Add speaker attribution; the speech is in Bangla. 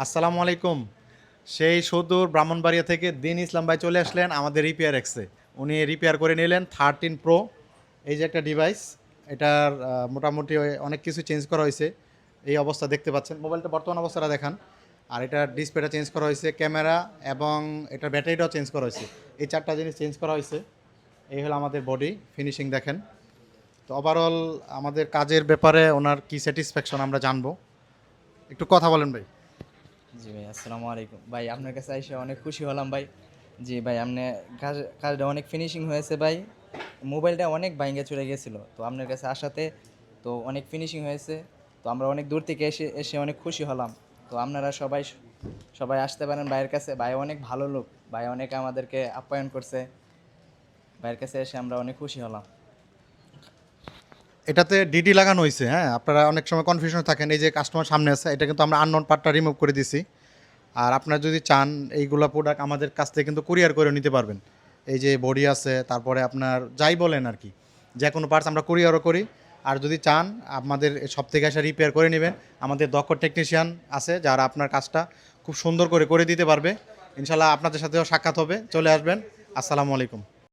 Speaker 1: আসসালামু আলাইকুম। সেই সুদূর ব্রাহ্মণবাড়িয়া থেকে দিন ইসলাম ভাই চলে আসলেন আমাদের রিপেয়ার এক্সে। উনি রিপেয়ার করে নিলেন 13 প্রো। এই যে একটা ডিভাইস, এটার মোটামুটি অনেক কিছু চেঞ্জ করা হয়েছে। এই অবস্থা দেখতে পাচ্ছেন। মোবাইলটা বর্তমান অবস্থাটা দেখান। আর এটার ডিসপ্লেটা চেঞ্জ করা হয়েছে, ক্যামেরা এবং এটার ব্যাটারিটাও চেঞ্জ করা হয়েছে। এই 4টা জিনিস চেঞ্জ করা হয়েছে। এই হলো আমাদের বডি ফিনিশিং দেখেন। তো ওভারঅল আমাদের কাজের ব্যাপারে ওনার কি স্যাটিসফ্যাকশন আমরা জানবো। একটু কথা বলেন ভাই।
Speaker 2: জি ভাই, আসসালামু আলাইকুম ভাই। আপনার কাছে এসে অনেক খুশি হলাম ভাই। জি ভাই, আপনি কাজটা অনেক ফিনিশিং হয়েছে ভাই। মোবাইলটা অনেক ভাইঙ্গা চলে গেছিলো, তো আপনার কাছে আসাতে তো অনেক ফিনিশিং হয়েছে। তো আমরা অনেক দূর থেকে এসে এসে অনেক খুশি হলাম। তো আপনারা সবাই সবাই আসতে পারেন ভাইয়ের কাছে। ভাই অনেক ভালো লোক, ভাই অনেক আমাদেরকে আপ্যায়ন করছে। ভাইয়ের কাছে এসে আমরা অনেক খুশি হলাম।
Speaker 1: এটাতে ডিডি লাগানো হয়েছে, হ্যাঁ। আপনারা অনেক সময় কনফিউশন থাকেন, এই যে কাস্টমার সামনে আছে, এটা কিন্তু আমরা আননোন পার্টটা রিমুভ করে দিছি। আর আপনারা যদি চান এইগুলা প্রোডাক্ট আমাদের কাছ থেকে কিন্তু কুরিয়ার করে নিতে পারবেন। এই যে বডি আছে, তারপরে আপনার যাই বলেন আর কি, যে কোনো পার্টস আমরা কুরিয়ারও করি। আর যদি চান আমাদের সব থেকে এসে রিপেয়ার করে নেবেন, আমাদের দক্ষ টেকনিশিয়ান আছে যারা আপনার কাজটা খুব সুন্দর করে করে দিতে পারবে। ইনশাল্লাহ আপনাদের সাথেও সাক্ষাৎ হবে, চলে আসবেন। আসসালামু আলাইকুম।